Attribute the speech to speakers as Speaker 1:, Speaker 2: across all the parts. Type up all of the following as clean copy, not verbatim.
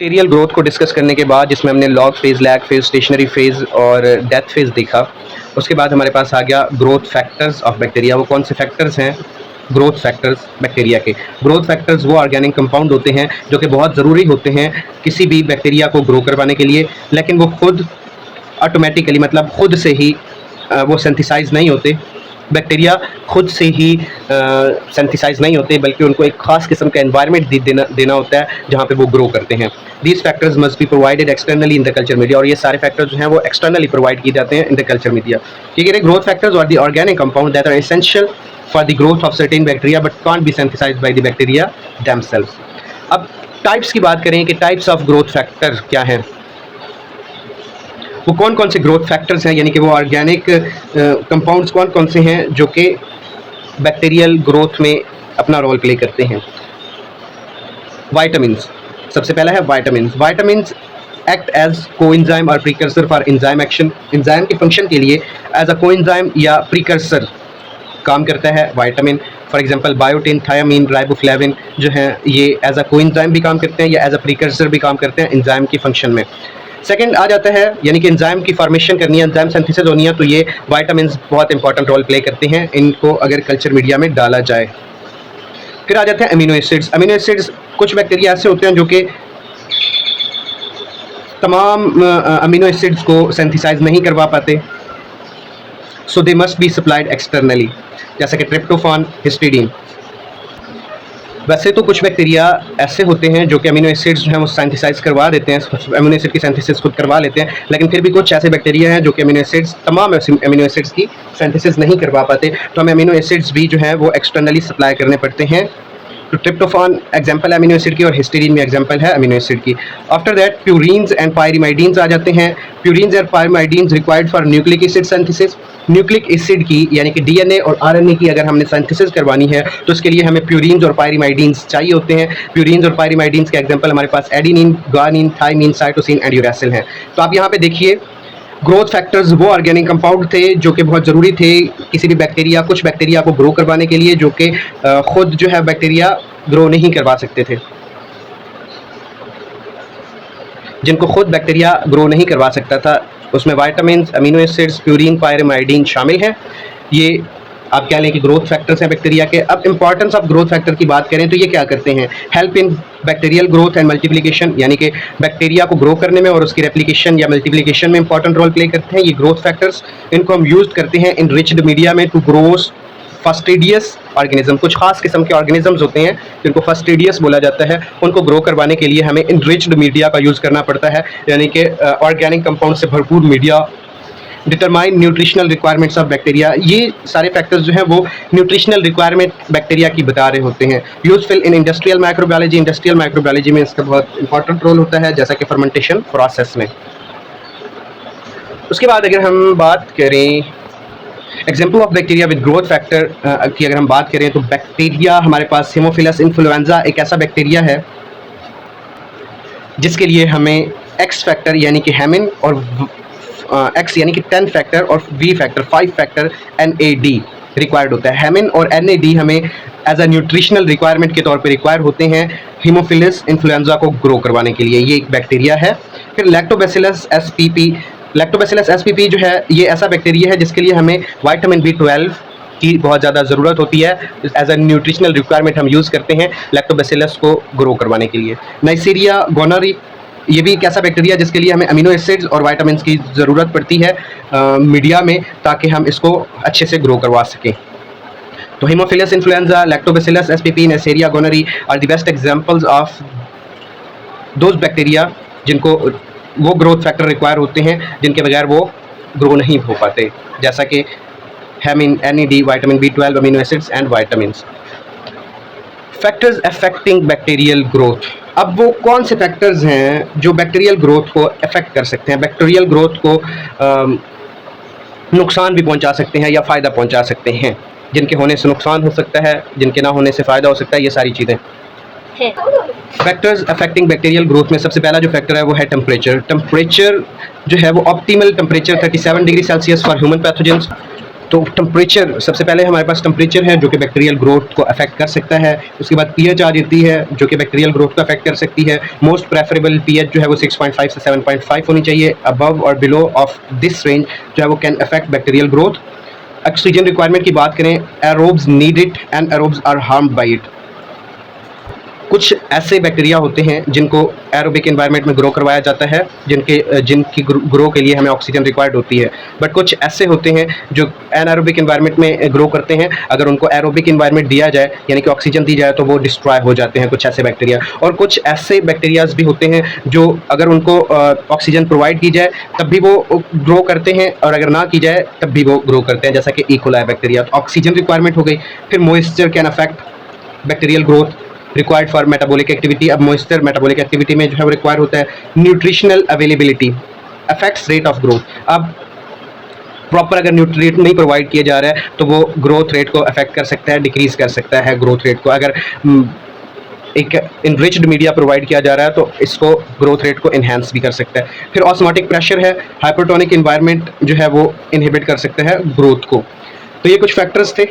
Speaker 1: Bacterial growth को discuss करने के बाद जिसमें हमने log phase, lag phase, stationary phase और डेथ फेज़ देखा, उसके बाद हमारे पास आ गया ग्रोथ फैक्टर्स ऑफ बैक्टीरिया। वो कौन से फैक्टर्स हैं? ग्रोथ फैक्टर्स बैक्टीरिया के। ग्रोथ फैक्टर्स वो ऑर्गेनिक कंपाउंड होते हैं जो कि बहुत ज़रूरी होते हैं किसी भी बैक्टीरिया को ग्रो करवाने के लिए, लेकिन वो खुद ऑटोमेटिकली मतलब खुद से ही वो सिंथेसाइज नहीं होते। बैक्टीरिया खुद से ही सिंथेसाइज नहीं होते, बल्कि उनको एक खास किस्म का एनवायरनमेंट देना होता है जहाँ पे वो ग्रो करते हैं। These factors must be provided externally in the culture media, और ये सारे फैक्टर्स जो हैं वो एक्सटर्नली प्रोवाइड किए जाते हैं इन द कल्चर मीडिया। ठीक है, ग्रोथ फैक्टर्स और the organic compound that are essential for the growth of certain bacteria but can't be synthesised by the bacteria themselves. अब टाइप्स की बात करें कि टाइप्स ऑफ ग्रोथ फैक्टर क्या हैं, वो कौन कौन से ग्रोथ फैक्टर्स हैं, यानी कि वो ऑर्गेनिक कंपाउंड्स कौन कौन से हैं जो कि बैक्टीरियल ग्रोथ में अपना रोल प्ले करते हैं। वाइटामिन्स, सबसे पहला है vitamins. Vitamins act as coenzyme और precursor for enzyme action. Enzyme के फंक्शन के लिए एज अ कोएंजाइम या प्रीकर्सर काम करता है vitamin. For example biotin, thiamine, riboflavin जो हैं ये एज अ कोएंजाइम भी काम करते हैं या एज अ प्रीकर्सर भी काम करते हैं एंजाइम की फंक्शन में। सेकंड आ जाता है, यानी कि एंजाइम की फॉर्मेशन करनी है, एंजाइम सिंथेसिस होनी है, तो ये वाइटामिन्स बहुत इंपॉर्टेंट रोल प्ले करते हैं इनको अगर कल्चर मीडिया में डाला जाए। फिर आ जाते हैं अमीनो एसिड्स। अमीनो एसिड्स कुछ बैक्टीरिया ऐसे होते हैं जो कि तमाम अमीनो एसिड्स को सिंथेसाइज नहीं करवा पाते, so they must be supplied externally, जैसे कि ट्रिप्टोफान, हिस्टिडीन। वैसे तो कुछ बैक्टीरिया ऐसे होते हैं जो कि अमीनो एसिड्स जो हैं वो सिंथेसाइज करवा देते हैं, अमीनो एसिड की सिंथेसिस खुद करवा लेते हैं, लेकिन फिर भी कुछ ऐसे बैक्टीरिया हैं जो कि अमीनो एसिड्स तमाम अमीनो एसिड्स की सिंथेसिस नहीं करवा पाते, तो हमें अमीनो एसिड्स भी जो हैं वो एक्सटर्नली सप्लाई करने पड़ते हैं। तो ट्रिप्टोफान एग्जांपल है अमीनो एसिड की और हिस्टीडीन में एग्जांपल है अमीनो एसिड की। After that purines and pyrimidines आ जाते हैं। Purines and pyrimidines required for nucleic acid synthesis. Nucleic acid की यानी कि डीएनए और आरएनए की अगर हमने सिंथेसिस करवानी है तो इसके लिए हमें प्यूरीन्स और पायरिमाइडीन्स चाहिए होते हैं। प्यूरीन्स और पायरिमाइडीन्स के एग्जांपल हमारे पास adenine, guanine, thymine, cytosine and uracil हैं। तो आप यहाँ पे देखिए ग्रोथ फैक्टर्स वो ऑर्गेनिक कंपाउंड थे जो कि बहुत ज़रूरी थे किसी भी बैक्टीरिया, कुछ बैक्टीरिया को ग्रो करवाने के लिए, जो कि खुद जो है बैक्टीरिया ग्रो नहीं करवा सकते थे, जिनको खुद बैक्टीरिया ग्रो नहीं करवा सकता था। उसमें वाइटामिन, अमीनो एसिड्स, प्यूरीन, पायरिमाइडीन शामिल हैं। ये आप कह लें कि ग्रोथ फैक्टर्स हैं बैक्टीरिया के। अब इंपॉर्टेंस ऑफ ग्रोथ फैक्टर की बात करें तो ये क्या करते हैं? Help in bacterial growth and multiplication, यानी कि बैक्टीरिया को ग्रो करने में और उसकी रेप्लिकेशन या मल्टीप्लिकेशन में इंपॉर्टेंट रोल प्ले करते हैं ये ग्रोथ फैक्टर्स। इनको हम यूज करते हैं इन रिच्ड मीडिया में टू ग्रोस फास्टिडियस ऑर्गेनिज्म। कुछ खास किस्म के ऑर्गेनिजम्स होते हैं जिनको फास्टिडियस बोला जाता है, उनको ग्रो करवाने के लिए हमें इनरिच्ड मीडिया का यूज़ करना पड़ता है, यानी कि ऑर्गेनिक कंपाउंड से भरपूर media. Determine nutritional requirements of bacteria, ये सारे फैक्टर्स जो हैं वो न्यूट्रिशनल रिक्वायरमेंट बैक्टीरिया की बता रहे होते हैं। Useful in industrial microbiology, industrial microbiology में इसका बहुत इंपॉर्टेंट रोल होता है, जैसा कि फर्मेंटेशन प्रोसेस में। उसके बाद अगर हम बात करें example of bacteria with growth factor की अगर हम बात करें तो बैक्टीरिया हमारे पास हेमोफिलस इन्फ्लुएंजा एक ऐसा बैक्टीरिया है जिसके लिए हमें एक्स फैक्टर यानी कि हेमिन और एक्स यानी कि 10 फैक्टर और V factor 5 factor NAD required होता है। हेमिन और NAD हमें एज अ न्यूट्रिशनल रिक्वायरमेंट के तौर पे रिक्वायर होते हैं हीमोफिलस इन्फ्लुएंजा को ग्रो करवाने के लिए। ये एक बैक्टीरिया है। फिर लैक्टोबैसिलस SPP, लैक्टोबैसिलस SPP जो है ये ऐसा बैक्टीरिया है जिसके लिए हमें विटामिन B12 की बहुत ज़्यादा ज़रूरत होती है। एज अ न्यूट्रिशनल रिक्वायरमेंट हम यूज़ करते हैं लैक्टोबैसिलस को ग्रो करवाने के लिए। नाइसीरिया गोनोरी, ये भी एक ऐसा बैक्टीरिया जिसके लिए हमें अमीनो एसिड्स और विटामिन्स की ज़रूरत पड़ती है मीडिया में, ताकि हम इसको अच्छे से ग्रो करवा सकें। तो Haemophilus influenzae, Lactobacillus SPP, Neisseria gonorrhoeae are the best examples of those bacteria जिनको वो ग्रोथ फैक्टर रिक्वायर होते हैं जिनके बगैर वो ग्रो नहीं हो पाते, जैसा कि हेमिन, NAD, vitamin B12, amino acids and vitamins. Factors affecting bacterial growth, अब वो कौन से फैक्टर्स हैं जो बैक्टीरियल ग्रोथ को अफेक्ट कर सकते हैं, बैक्टीरियल ग्रोथ को नुकसान भी पहुंचा सकते हैं या फ़ायदा पहुंचा सकते हैं, जिनके होने से नुकसान हो सकता है, जिनके ना होने से फ़ायदा हो सकता है, ये सारी चीज़ें हैं। फैक्टर्स अफेक्टिंग बैक्टीरियल ग्रोथ में सबसे पहला जो फैक्टर है वो है टेम्परेचर। टेम्परेचर जो है वो optimal temperature 37 degree Celsius for human pathogens, तो टेम्परेचर, सबसे पहले हमारे पास टेम्परेचर है जो कि बैक्टीरियल ग्रोथ को अफेक्ट कर सकता है। उसके बाद पीएच आ जाती है जो कि बैक्टीरियल ग्रोथ को अफेक्ट कर सकती है। मोस्ट प्रेफरेबल पीएच जो है वो 6.5 से 7.5 होनी चाहिए। अबव और बिलो ऑफ दिस रेंज जो है वो can affect bacterial growth. Oxygen requirement की बात करें, aerobes need it and aerobes are harmed by it. कुछ ऐसे बैक्टीरिया होते हैं जिनको एरोबिक एनवायरनमेंट में ग्रो करवाया जाता है, जिनकी ग्रो के लिए हमें ऑक्सीजन रिक्वायर्ड होती है। बट कुछ ऐसे होते हैं जो एनारोबिक एनवायरनमेंट में ग्रो करते हैं, अगर उनको एरोबिक एनवायरनमेंट दिया जाए यानी कि ऑक्सीजन दी जाए तो वो डिस्ट्रॉय हो जाते हैं, कुछ ऐसे बैक्टीरिया। और कुछ ऐसे बैक्टीरियाज भी होते हैं जो अगर उनको ऑक्सीजन प्रोवाइड की जाए तब भी वो ग्रो करते हैं, और अगर ना की जाए तब भी वो ग्रो करते हैं, जैसा कि इकोलाई बैक्टीरिया। तो ऑक्सीजन रिक्वायरमेंट हो गई। फिर moisture can affect bacterial growth required for metabolic activity. अब मॉइस्चर मेटाबॉलिक एक्टिविटी में जो है वो रिक्वायर होता है। Nutritional availability affects rate of growth. अब प्रॉपर अगर न्यूट्रिएंट नहीं प्रोवाइड किया जा रहा है तो वो ग्रोथ रेट को अफेक्ट कर सकता है, डिक्रीज कर सकता है ग्रोथ रेट को। अगर एक इनरिच्ड मीडिया प्रोवाइड किया जा रहा है तो इसको ग्रोथ रेट को इन्हेंस भी कर सकता है। फिर ऑस्मोटिक प्रेशर है, हाइपरटोनिक इन्वायरमेंट जो है वो इनहिबिट कर सकता है ग्रोथ को। तो ये कुछ फैक्टर्स थे,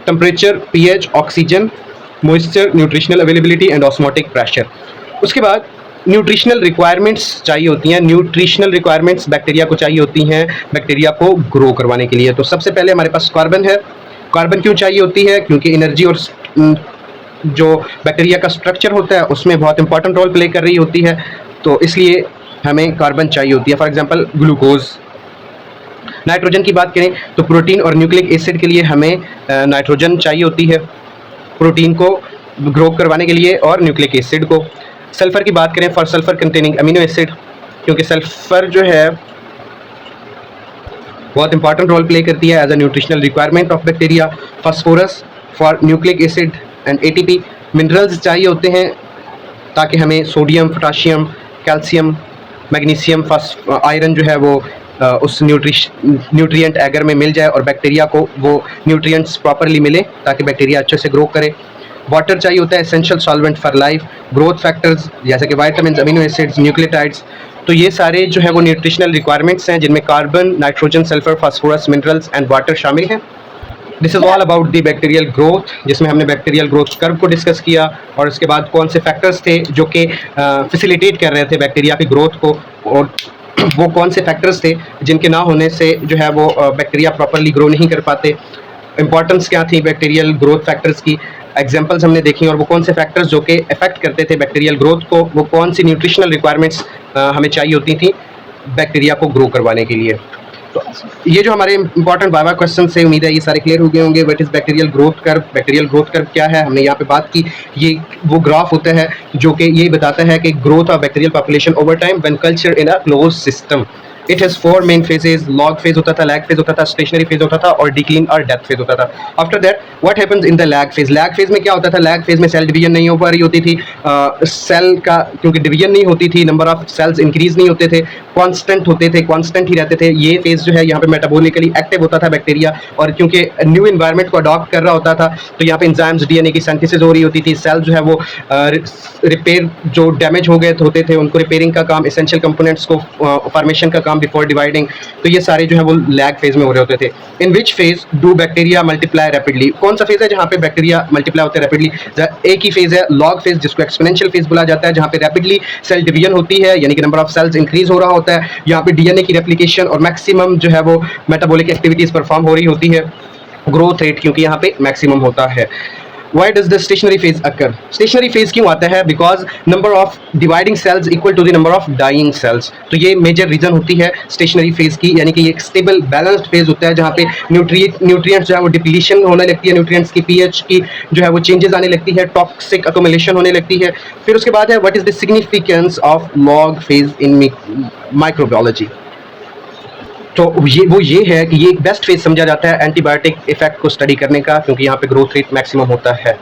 Speaker 1: temperature, pH, oxygen, moisture, nutritional availability and osmotic pressure. उसके बाद न्यूट्रिशनल रिक्वायरमेंट्स चाहिए होती हैं। न्यूट्रिशनल रिक्वायरमेंट्स बैक्टीरिया को चाहिए होती हैं बैक्टीरिया को ग्रो करवाने के लिए। तो सबसे पहले हमारे पास कार्बन है। कार्बन क्यों चाहिए होती है? क्योंकि एनर्जी और जो बैक्टीरिया का स्ट्रक्चर होता है उसमें बहुत इंपॉर्टेंट रोल प्ले कर रही होती है, तो इसलिए हमें कार्बन चाहिए होती है। For example glucose. नाइट्रोजन की बात करें तो प्रोटीन और न्यूक्लिक एसिड के लिए हमें नाइट्रोजन चाहिए होती है, प्रोटीन को ग्रो करवाने के लिए और न्यूक्लिक एसिड को। सल्फर की बात करें, for sulphur containing amino acid, क्योंकि सल्फर जो है बहुत इंपॉर्टेंट रोल प्ले करती है as a nutritional requirement of bacteria. Phosphorus for nucleic acid and ATP. Minerals चाहिए होते हैं ताकि हमें sodium, potassium, calcium, magnesium, iron जो है वो उस न्यूट्रिएंट एगर में मिल जाए और बैक्टीरिया को वो न्यूट्रिएंट्स प्रॉपरली मिले ताकि बैक्टीरिया अच्छे से ग्रो करे। वाटर चाहिए होता है, essential solvent for life. Growth factors जैसे कि वाइटामिन, अमीनो एसिड्स, न्यूक्लियोटाइड्स। तो ये सारे जो है वो न्यूट्रिशनल रिक्वायरमेंट्स हैं जिनमें carbon, nitrogen, sulphur, phosphorus, minerals and water शामिल हैं। This is all about the bacterial growth, जिसमें हमने बैक्टीरियल ग्रोथ कर्व को डिस्कस किया और उसके बाद कौन से फैक्टर्स थे जो कि फैसिलिटेट कर रहे थे बैक्टीरिया की ग्रोथ को, और वो कौन से फैक्टर्स थे जिनके ना होने से जो है वो बैक्टीरिया प्रॉपरली ग्रो नहीं कर पाते। इंपॉर्टेंस क्या थी बैक्टीरियल ग्रोथ फैक्टर्स की, एग्जांपल्स हमने देखी, और वो कौन से फैक्टर्स जो कि अफेक्ट करते थे बैक्टीरियल ग्रोथ को, वो कौन सी न्यूट्रिशनल रिक्वायरमेंट्स हमें चाहिए होती थी बैक्टीरिया को ग्रो करवाने के लिए। तो ये जो हमारे इंपॉर्टेंट वाइवा क्वेश्चन से उम्मीद है ये सारे क्लियर हो गए होंगे। What is bacterial growth curve? Bacterial growth curve क्या है, हमने यहाँ पे बात की। ये वो ग्राफ होता है जो कि ये बताता है कि growth of bacterial population over time when culture in a close system. It has 4 main phases, log phase होता था, लैग फेज होता था, स्टेशनरी फेज होता था और डिक्लीन और डेथ फेज होता था। After that what happens in the lag phase? Lag phase में क्या होता था? लैग फेज में सेल डिवीजन नहीं हो पा रही होती थी, सेल का क्योंकि डिवीजन नहीं होती थी, नंबर ऑफ सेल्स इंक्रीज नहीं होते थे, कांस्टेंट होते थे, कांस्टेंट ही रहते थे। ये फेज जो है यहाँ पे मेटाबॉलिकली एक्टिव होता था बैक्टीरिया, और क्योंकि न्यू एनवायरनमेंट को अडॉप्ट कर रहा होता था तो यहाँ पे एंजाइम्स, डीएनए की सिंथेसिस हो रही होती थी। सेल जो है वो रिपेयर, जो डैमेज हो गए होते थे उनको रिपेयरिंग का काम, एसेंशियल कंपोनेंट्स को फॉर्मेशन का काम बिफोर डिवाइडिंग, तो ये सारे जो है वो लैग फेज में हो रहे होते थे। In which phase do bacteria multiply rapidly? कौन सा फेज है जहाँ पे बैक्टीरिया मल्टीप्लाई होते हैं रैपिडली? एक ही फेज है लॉग फेज, जिसको एक्सपोनेंशियल फेज बोला जाता है, जहाँ पे रैपिडली सेल डिवीजन होती है यानी कि नंबर ऑफ सेल्स इंक्रीज हो रहा होता है। यहाँ पे डीएनए की रेप्लिकेशन और मैक्सिमम जो है वो मेटाबॉलिक एक्टिविटीज परफॉर्म हो रही होती है। ग्रोथ रेट क्योंकि यहाँ पे मैक्सिमम होता है। Why does the stationary phase occur? Stationary phase क्यों आता है? Because number of dividing cells equal to the number of dying cells. तो ये मेजर रीजन होती है स्टेशनरी फेज की, यानी कि ये एक स्टेबल बैलेंस्ड फेज होता है जहाँ पे न्यूट्रिएंट्स जो है वो डिप्लीशन होने लगती है, न्यूट्रिएंट्स की पीएच की जो है वो चेंजेस आने लगती है, टॉक्सिक अकोमुलेशन होने लगती है। फिर उसके बाद है what is the significance of log phase in microbiology? तो ये है कि ये एक बेस्ट फेज समझा जाता है एंटीबायोटिक इफेक्ट को स्टडी करने का, क्योंकि यहाँ पे ग्रोथ रेट मैक्सिमम होता है।